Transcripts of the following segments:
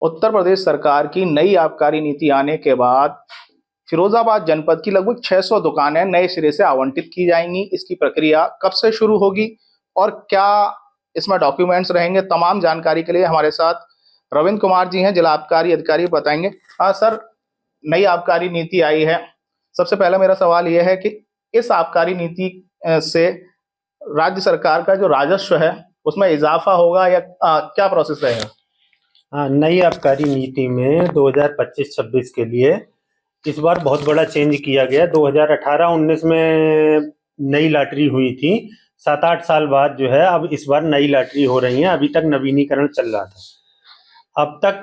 उत्तर प्रदेश सरकार की नई आबकारी नीति आने के बाद फिरोजाबाद जनपद की लगभग 600 दुकानें नए सिरे से आवंटित की जाएंगी। इसकी प्रक्रिया कब से शुरू होगी और क्या इसमें डॉक्यूमेंट्स रहेंगे, तमाम जानकारी के लिए हमारे साथ रविंद्र कुमार जी हैं, जिला आबकारी अधिकारी, बताएंगे। हाँ सर, नई आबकारी नीति आई है। सबसे पहला मेरा सवाल यह है कि इस आबकारी नीति से राज्य सरकार का जो राजस्व है उसमें इजाफा होगा या क्या प्रोसेस रहेगा? हाँ, नई आबकारी नीति में 2025-26 के लिए इस बार बहुत बड़ा चेंज किया गया। 2018-19 में नई लॉटरी हुई थी, 7-8 साल बाद जो है अब इस बार नई लॉटरी हो रही है। अभी तक नवीनीकरण चल रहा था। अब तक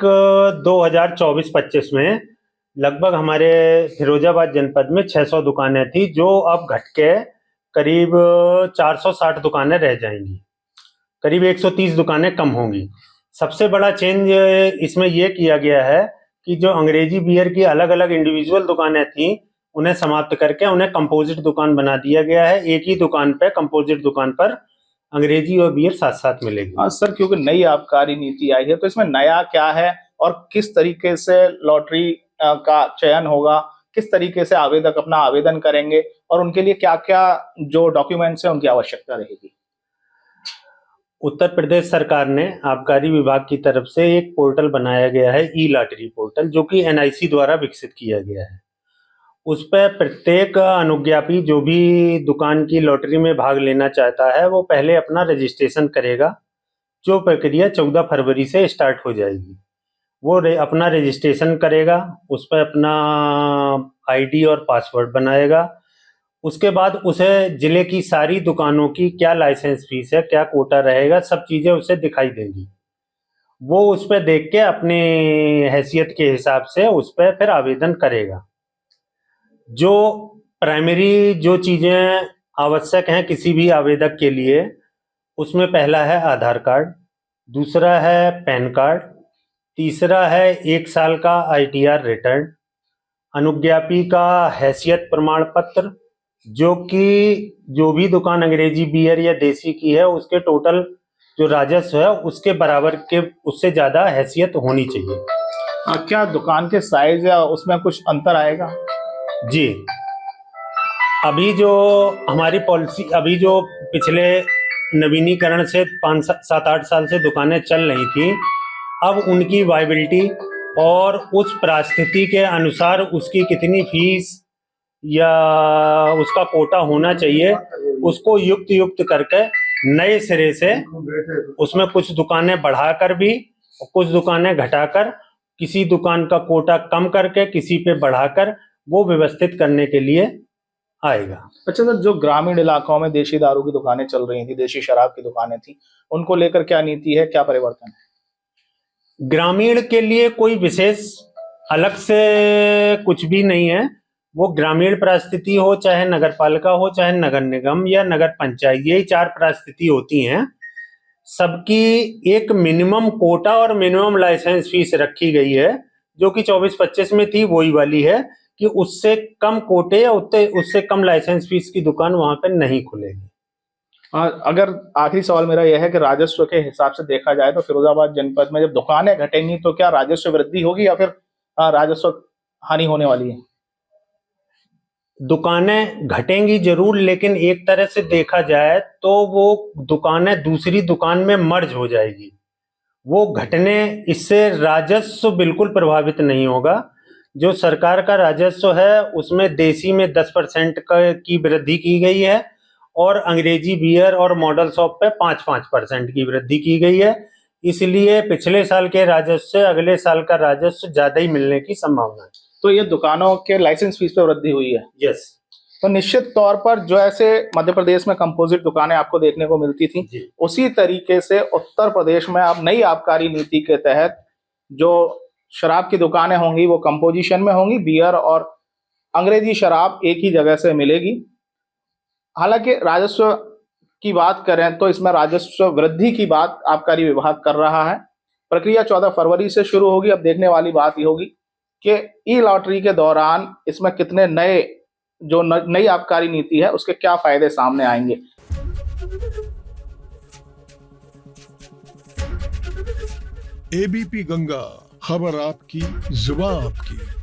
2024-25 में लगभग हमारे फिरोजाबाद जनपद में 600 दुकानें थी, जो अब घट के करीब 460 दुकानें रह जाएंगी। करीब 130 दुकानें कम होंगी। सबसे बड़ा चेंज इसमें यह किया गया है कि जो अंग्रेजी बियर की अलग अलग इंडिविजुअल दुकानें थी उन्हें समाप्त करके उन्हें कंपोजिट दुकान बना दिया गया है। एक ही दुकान पे, कंपोजिट दुकान पर अंग्रेजी और बियर साथ साथ मिलेगी। हाँ सर, क्योंकि नई आबकारी नीति आई है तो इसमें नया क्या है और किस तरीके से लॉटरी का चयन होगा, किस तरीके से आवेदक अपना आवेदन करेंगे और उनके लिए क्या क्या जो डॉक्यूमेंट्स हैं उनकी आवश्यकता रहेगी? उत्तर प्रदेश सरकार ने आबकारी विभाग की तरफ से एक पोर्टल बनाया गया है, ई लॉटरी पोर्टल, जो कि एनआईसी द्वारा विकसित किया गया है। उस पर प्रत्येक अनुज्ञापी जो भी दुकान की लॉटरी में भाग लेना चाहता है वो पहले अपना रजिस्ट्रेशन करेगा, जो प्रक्रिया 14 फरवरी से स्टार्ट हो जाएगी। वो अपना रजिस्ट्रेशन करेगा, उस पर अपना आईडी और पासवर्ड बनाएगा। उसके बाद उसे जिले की सारी दुकानों की क्या लाइसेंस फीस है, क्या कोटा रहेगा, सब चीज़ें उसे दिखाई देंगी। वो उस पर देख के अपनी हैसियत के हिसाब से उस पर फिर आवेदन करेगा। जो प्राइमरी जो चीज़ें आवश्यक हैं किसी भी आवेदक के लिए, उसमें पहला है आधार कार्ड, दूसरा है पैन कार्ड, तीसरा है 1 साल का ITR रिटर्न, अनुज्ञापी का हैसियत प्रमाण पत्र, जो कि जो भी दुकान अंग्रेजी बियर या देसी की है उसके टोटल जो राजस्व है उसके बराबर के, उससे ज़्यादा हैसियत होनी चाहिए। क्या दुकान के साइज या उसमें कुछ अंतर आएगा? जी, अभी जो हमारी पॉलिसी, अभी जो पिछले नवीनीकरण से 5-7-8 साल से दुकानें चल रही थी, अब उनकी वायबिलिटी और उस परिस्थिति के अनुसार उसकी कितनी फीस या उसका कोटा होना चाहिए, उसको युक्त करके नए सिरे से उसमें कुछ दुकानें बढ़ाकर भी और कुछ दुकानें घटाकर, किसी दुकान का कोटा कम करके किसी पे बढ़ाकर वो व्यवस्थित करने के लिए आएगा। अच्छा सर, जो ग्रामीण इलाकों में देशी दारू की दुकानें चल रही थी, देशी शराब की दुकानें थी, उनको लेकर क्या नीति है, क्या परिवर्तन है? ग्रामीण के लिए कोई विशेष अलग से कुछ भी नहीं है। वो ग्रामीण परिस्थिति हो, चाहे नगर पालिका हो, चाहे नगर निगम या नगर पंचायत, यही 4 परिस्थिति होती हैं। सबकी एक मिनिमम कोटा और मिनिमम लाइसेंस फीस रखी गई है, जो कि 24-25 में थी, वही वाली है कि उससे कम कोटे या उससे कम लाइसेंस फीस की दुकान वहां पर नहीं खुलेगी। अगर आखिरी सवाल मेरा यह है कि राजस्व के हिसाब से देखा जाए तो फिरोजाबाद जनपद में जब दुकानें घटेंगी तो क्या राजस्व वृद्धि होगी या फिर राजस्व हानि होने वाली है? दुकानें घटेंगी जरूर, लेकिन एक तरह से देखा जाए तो वो दुकानें दूसरी दुकान में मर्ज हो जाएगी। वो घटने, इससे राजस्व बिल्कुल प्रभावित नहीं होगा। जो सरकार का राजस्व है उसमें देसी में 10% की वृद्धि की गई है और अंग्रेजी बियर और मॉडल शॉप पे 5-5% की वृद्धि की गई है। इसलिए पिछले साल के राजस्व से अगले साल का राजस्व ज्यादा ही मिलने की संभावना है। तो ये दुकानों के लाइसेंस फीस पे वृद्धि हुई है? यस। तो निश्चित तौर पर जो ऐसे मध्य प्रदेश में कंपोजिट दुकानें आपको देखने को मिलती थी, उसी तरीके से उत्तर प्रदेश में अब नई आबकारी नीति के तहत जो शराब की दुकानें होंगी वो कंपोजिशन में होंगी, बियर और अंग्रेजी शराब एक ही जगह से मिलेगी। हालांकि राजस्व की बात करें तो इसमें राजस्व वृद्धि की बात आबकारी विभाग कर रहा है। प्रक्रिया 14 फरवरी से शुरू होगी। अब देखने वाली बात ये होगी कि ई लॉटरी के दौरान इसमें कितने नए, जो नई आबकारी नीति है उसके क्या फायदे सामने आएंगे। ABP गंगा। खबर आपकी, जुबान आपकी।